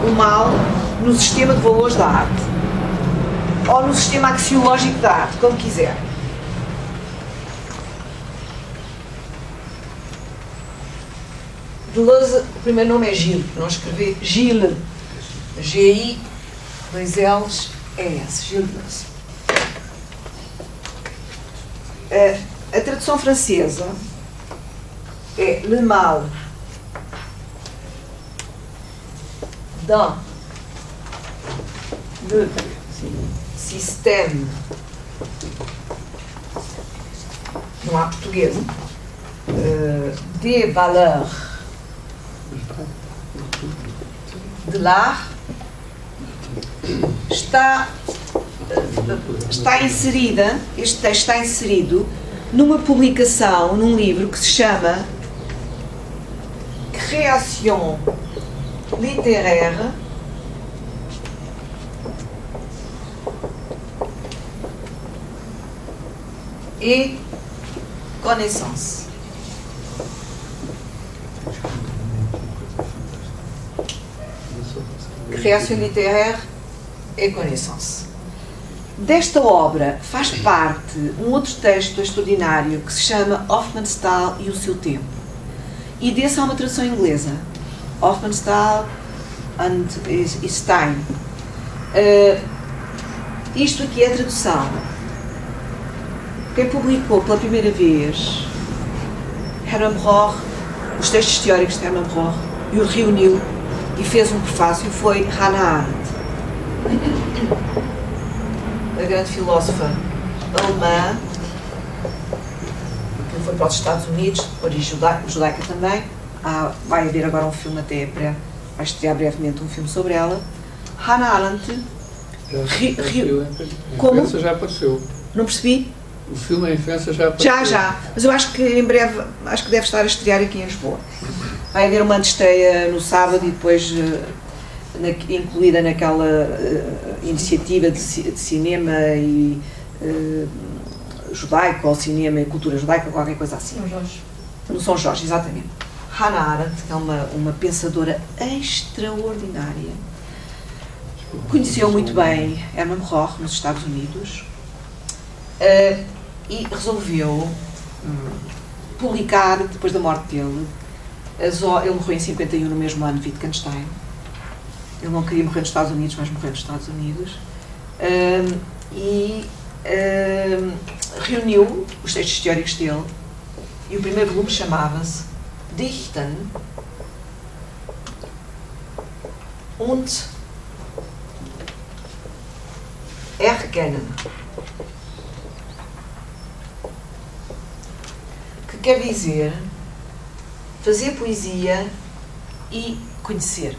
O mal no sistema de valores da arte. Ou no sistema axiológico da arte, como quiser. Deleuze, o primeiro nome é Gilles, não escrever Gilles. G-I, 2 L's, E-S, Gilles Deleuze. A tradução francesa é Le mal dans le système, não há português, des valeurs de l'art, está inserida, este texto está inserido numa publicação, num livro que se chama Création littéraire et connaissance. Création littéraire et connaissance. Desta obra faz parte um outro texto extraordinário que se chama Hofmannsthal e o seu tempo. E desse há uma tradução inglesa. Hofmannsthal and his time. Isto aqui é a tradução. Quem publicou pela primeira vez Hermann Broch, os textos teóricos de Hermann Broch, e o reuniu e fez um prefácio foi Hannah Arendt, a grande filósofa alemã, que foi para os Estados Unidos, origem judaica também. Vai haver agora um filme vai estrear brevemente um filme sobre ela. Hannah Arendt. Como? Já apareceu. Não percebi? O filme em França já apareceu. Já. Mas eu acho que em breve, acho que deve estar a estrear aqui em Lisboa. Vai haver uma antestreia no sábado e depois incluída naquela iniciativa de cinema e judaico, ou cinema e cultura judaica, qualquer coisa assim. São Jorge. No São Jorge, exatamente. Hannah Arendt é uma pensadora extraordinária. Conheceu muito bem Hermann Broch nos Estados Unidos e resolveu publicar, depois da morte dele, ele morreu em 51, no mesmo ano de Wittgenstein. Ele não queria morrer nos Estados Unidos, mas morreu nos Estados Unidos. Reuniu os textos teóricos dele e o primeiro volume chamava-se Dichten und Cannon, que quer dizer fazer poesia e conhecer.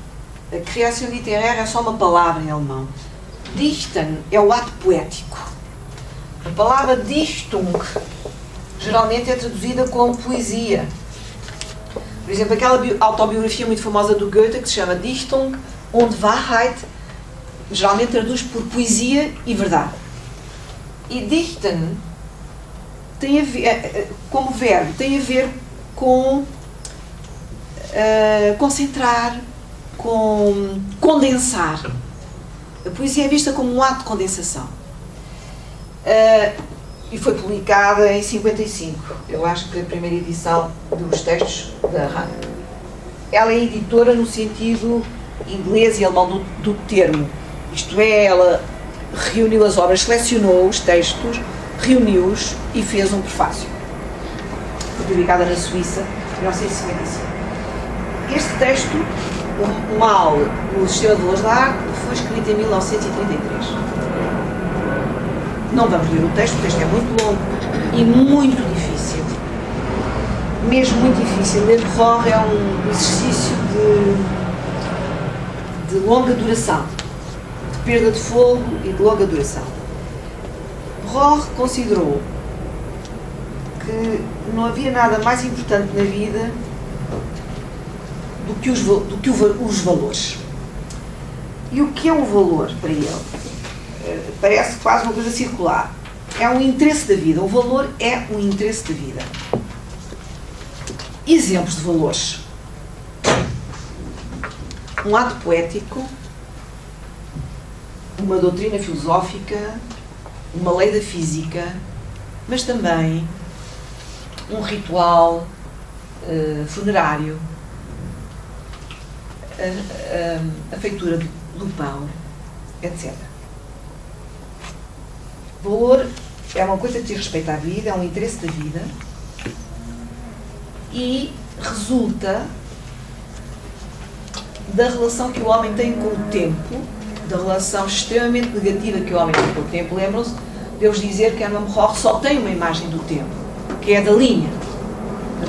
A criação literária é só uma palavra em alemão. Dichten é o ato poético. A palavra Dichtung geralmente é traduzida como poesia. Por exemplo, aquela autobiografia muito famosa do Goethe que se chama Dichtung und Wahrheit, geralmente traduz por poesia e verdade. E Dichten tem a ver, como verbo, tem a ver com concentrar, com condensar. A poesia é vista como um ato de condensação. E foi publicada em 55. Eu acho que a primeira edição dos textos da Hahn. Ela é editora no sentido inglês e alemão do termo. Isto é, ela reuniu as obras, selecionou os textos, reuniu-os e fez um prefácio. Foi publicada na Suíça em 1955. Este texto, o Mal no Sistema de Valores da Arte, foi escrito em 1933. Não vamos ler o texto é muito longo e muito difícil. Mesmo muito difícil. Ler Rohr é um exercício de longa duração, de perda de fogo e de longa duração. Rohr considerou que não havia nada mais importante na vida do que os valores. E o que é um valor para ele? Parece quase uma coisa circular. É um interesse da vida. O valor é um interesse da vida. Exemplos de valores. Um ato poético, uma doutrina filosófica, uma lei da física, mas também um ritual funerário, a feitura do pão, etc. Valor é uma coisa que diz respeito à vida, é um interesse da vida e resulta da relação que o homem tem com o tempo, da relação extremamente negativa que o homem tem com o tempo. Lembram-se de eu vos dizer que Hermann Rohr só tem uma imagem do tempo, que é da linha,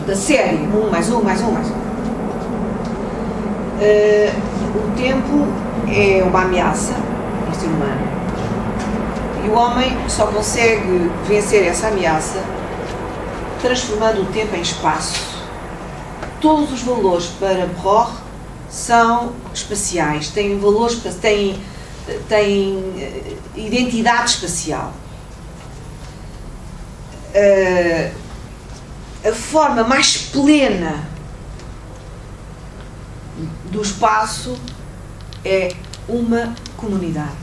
da série, 1 mais 1 mais 1 mais 1. O tempo é uma ameaça ao ser humano. E o homem só consegue vencer essa ameaça transformando o tempo em espaço. Todos os valores para Rohr são espaciais, têm valores, têm identidade espacial. A forma mais plena do espaço é uma comunidade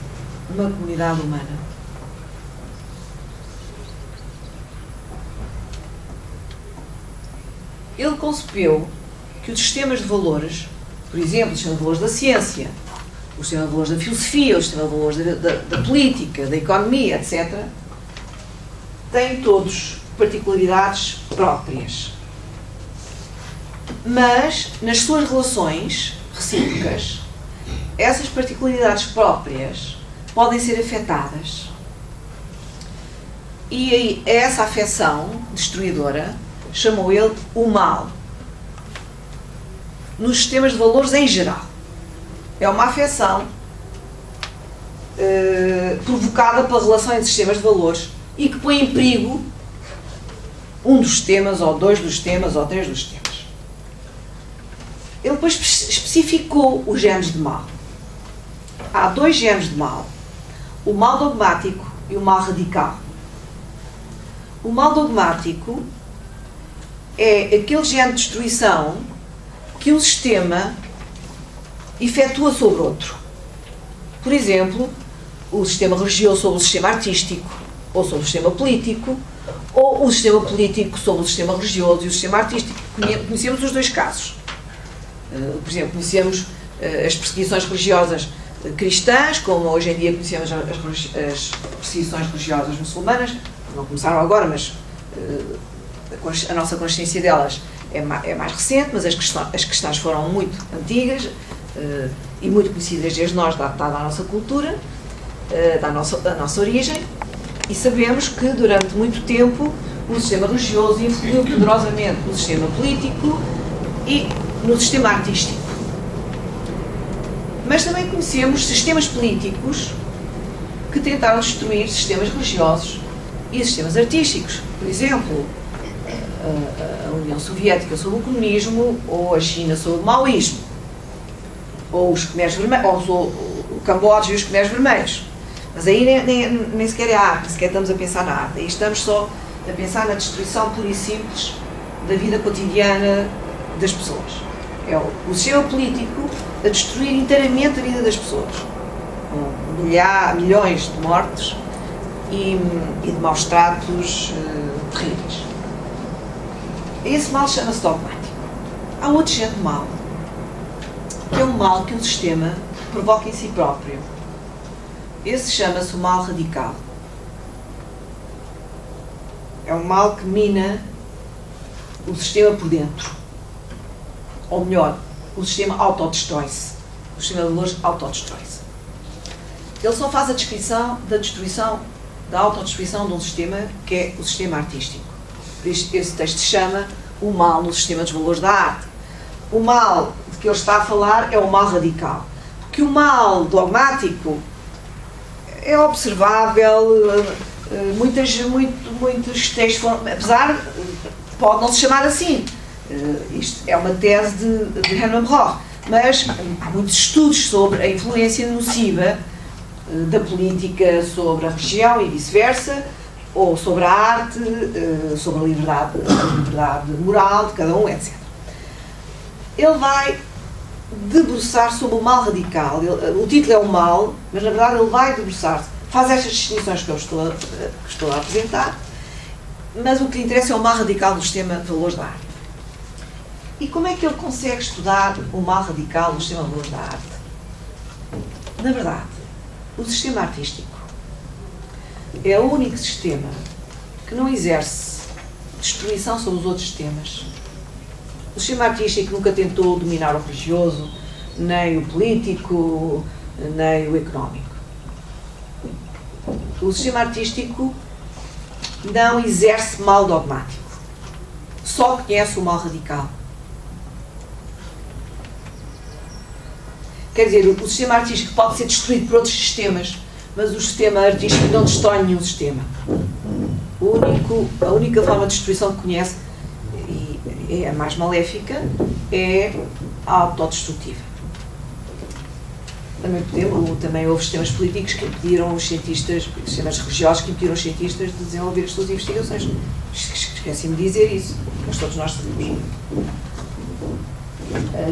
humana. Ele concebeu que os sistemas de valores, por exemplo, o sistema de valores da ciência, o sistema de valores da filosofia, o sistema de valores da política, da economia, etc., têm todos particularidades próprias. Mas, nas suas relações recíprocas, essas particularidades próprias podem ser afetadas. E a essa afecção destruidora chamou ele o mal. Nos sistemas de valores em geral. É uma afecção provocada pela relação entre sistemas de valores e que põe em perigo um dos sistemas, ou 2 dos sistemas, ou 3 dos sistemas. Ele depois especificou os géneros de mal. Há 2 géneros de mal. O mal dogmático e o mal radical. O mal dogmático é aquele género de destruição que um sistema efetua sobre outro. Por exemplo, o sistema religioso sobre o sistema artístico, ou sobre o sistema político, ou o sistema político sobre o sistema religioso e o sistema artístico. Conhecemos os 2 casos. Por exemplo, conhecemos as perseguições religiosas cristãs, como hoje em dia conhecemos as perseguições religiosas muçulmanas. Não começaram agora, mas a nossa consciência delas é mais recente, mas as questões foram muito antigas e muito conhecidas desde nós, dada a nossa cultura. da nossa origem, e sabemos que durante muito tempo o sistema religioso influiu poderosamente no sistema político e no sistema artístico. Mas também conhecemos sistemas políticos que tentaram destruir sistemas religiosos e sistemas artísticos. Por exemplo, a União Soviética sob o comunismo, ou a China sob o maoísmo, ou os Khmers vermelhos, ou o Camboja e os Khmers vermelhos. Mas aí nem sequer é arte, nem sequer estamos a pensar na arte. Aí estamos só a pensar na destruição pura e simples da vida cotidiana das pessoas. É o sistema político a destruir inteiramente a vida das pessoas. Com milhões de mortes e de maus tratos terríveis. Esse mal chama-se dogmático. Há outro género de mal, que é um mal que o sistema provoca em si próprio. Esse chama-se o mal radical. É um mal que mina o sistema por dentro. Ou melhor, o sistema autodestrói-se. O sistema de valores autodestrói-se. Ele só faz a descrição da destruição, da autodestruição de um sistema que é o sistema artístico. Por isso, esse texto se chama o mal no sistema dos valores da arte. O mal de que ele está a falar é o mal radical. Porque o mal dogmático é observável, muitos textos foram, apesar, pode não se chamar assim. Isto é uma tese de Hermann Bloch, mas há muitos estudos sobre a influência nociva da política sobre a religião e vice-versa, ou sobre a arte, sobre a liberdade moral de cada um, etc. Ele vai debruçar sobre o mal radical. O título é o mal, mas na verdade ele vai debruçar-se, faz estas distinções que eu estou a apresentar, mas o que lhe interessa é o mal radical do sistema de valores da arte. E como é que ele consegue estudar o mal radical do sistema de valores da arte? Na verdade, o sistema artístico é o único sistema que não exerce destruição sobre os outros sistemas. O sistema artístico nunca tentou dominar o religioso, nem o político, nem o económico. O sistema artístico não exerce mal dogmático. Só conhece o mal radical. Quer dizer, o sistema artístico pode ser destruído por outros sistemas, mas o sistema artístico não destrói nenhum sistema. A única forma de destruição que conhece, e é a mais maléfica, é a autodestrutiva. Também houve sistemas políticos que impediram os cientistas, sistemas religiosos que impediram os cientistas de desenvolver as suas investigações. Esqueci-me de dizer isso, mas todos nós sabemos.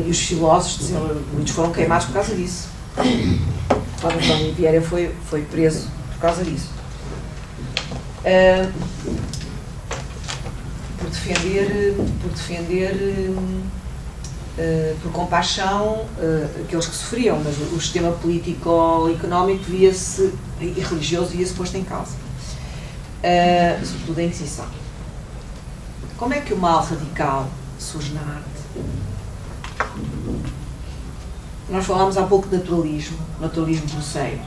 E os filósofos, muitos foram queimados por causa disso. O António Vieira foi preso por causa disso. Por defender por compaixão aqueles que sofriam, mas o sistema político-económico via-se, e religioso via-se posto em causa. Sobretudo a Inquisição. Como é que o mal radical surge na arte? Nós falámos há pouco de naturalismo grosseiro.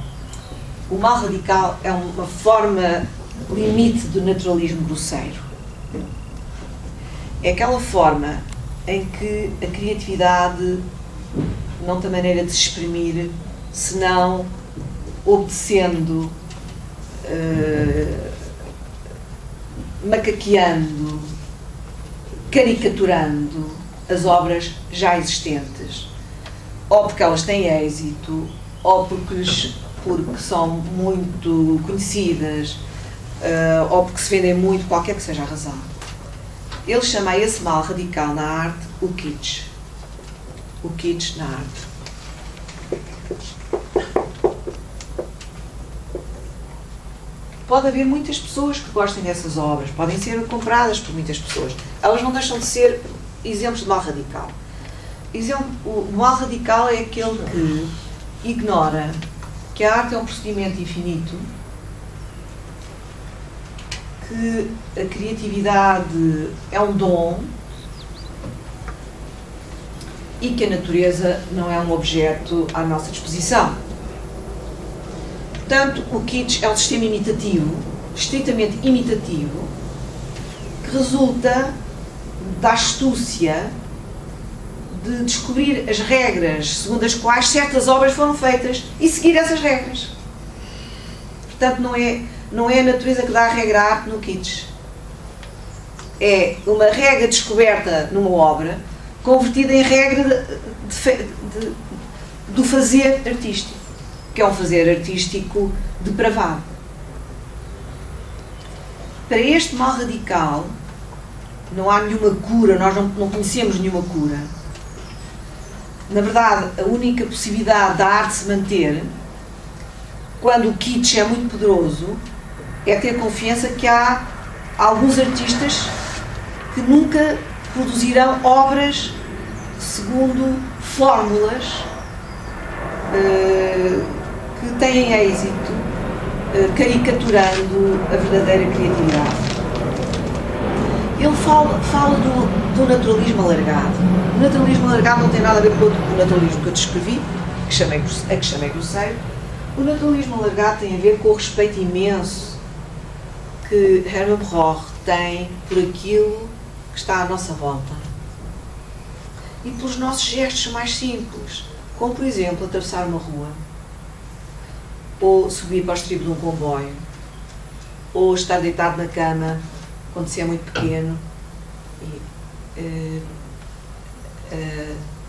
O mal radical é uma forma limite do naturalismo grosseiro. É aquela forma em que a criatividade não tem maneira de se exprimir senão obedecendo, macaqueando, caricaturando as obras já existentes, ou porque elas têm êxito, ou porque são muito conhecidas, ou porque se vendem muito, qualquer que seja a razão. Ele chama esse mal radical na arte o kitsch. O kitsch na arte. Pode haver muitas pessoas que gostem dessas obras, podem ser compradas por muitas pessoas. Elas não deixam de ser exemplos de mal radical. O mal radical é aquele que ignora que a arte é um procedimento infinito, que a criatividade é um dom e que a natureza não é um objeto à nossa disposição. Portanto, o kitsch é um sistema imitativo, estritamente imitativo, que resulta da astúcia de descobrir as regras segundo as quais certas obras foram feitas e seguir essas regras. Portanto, não é a natureza que dá a regra à arte no kitsch. É uma regra descoberta numa obra, convertida em regra do fazer artístico, que é um fazer artístico depravado. Para este mal radical, não há nenhuma cura, nós não conhecemos nenhuma cura. Na verdade, a única possibilidade da arte se manter, quando o kitsch é muito poderoso, é ter confiança que há alguns artistas que nunca produzirão obras segundo fórmulas que têm êxito, caricaturando a verdadeira criatividade. Ele fala do naturalismo alargado. O naturalismo alargado não tem nada a ver com o naturalismo que eu descrevi, a que chamei grosseiro. O naturalismo alargado tem a ver com o respeito imenso que Hermann Broch tem por aquilo que está à nossa volta e pelos nossos gestos mais simples, como por exemplo atravessar uma rua, ou subir para o estribo de um comboio, ou estar deitado na cama quando se é muito pequeno e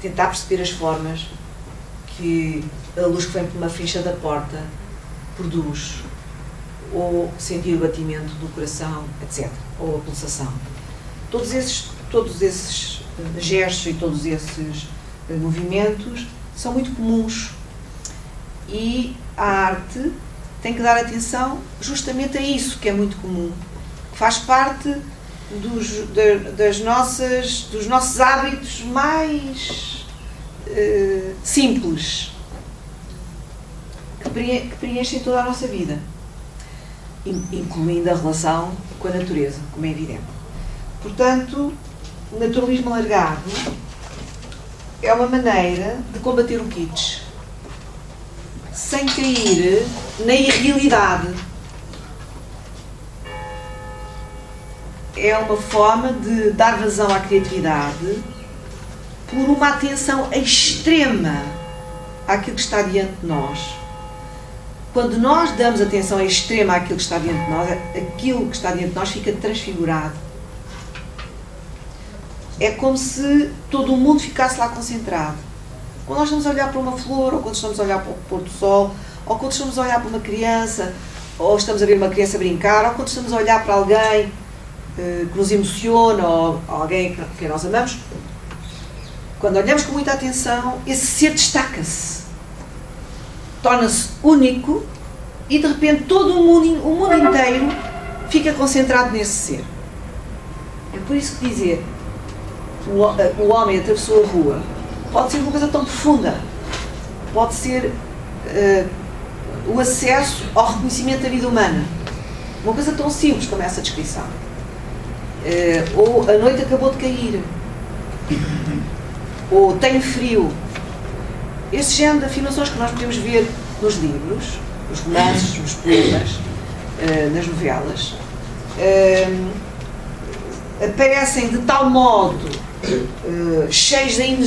tentar perceber as formas que a luz que vem por uma ficha da porta produz, ou sentir o batimento do coração, etc., ou a pulsação. Todos esses gestos e todos esses movimentos são muito comuns e a arte tem que dar atenção justamente a isso que é muito comum, que faz parte dos nossos hábitos mais simples, que preenchem toda a nossa vida, incluindo a relação com a natureza, como é evidente. Portanto, o naturalismo alargado é uma maneira de combater o kitsch sem cair na irrealidade. É uma forma de dar vazão à criatividade por uma atenção extrema àquilo que está diante de nós. Quando nós damos atenção extrema àquilo que está diante de nós, aquilo que está diante de nós fica transfigurado. É como se todo o mundo ficasse lá concentrado. Quando nós estamos a olhar para uma flor, ou quando estamos a olhar para o pôr do sol, ou quando estamos a olhar para uma criança, ou estamos a ver uma criança brincar, ou quando estamos a olhar para alguém que nos emociona, ou alguém que nós amamos, quando olhamos com muita atenção, esse ser destaca-se, torna-se único e de repente todo o mundo inteiro fica concentrado nesse ser. É por isso que dizer o homem atravessou a rua pode ser uma coisa tão profunda, pode ser o acesso ao reconhecimento da vida humana, uma coisa tão simples como essa descrição. Ou a noite acabou de cair, ou tenho frio. Esse género de afirmações que nós podemos ver nos livros, nos romances, nos poemas, nas novelas, aparecem de tal modo cheios da energia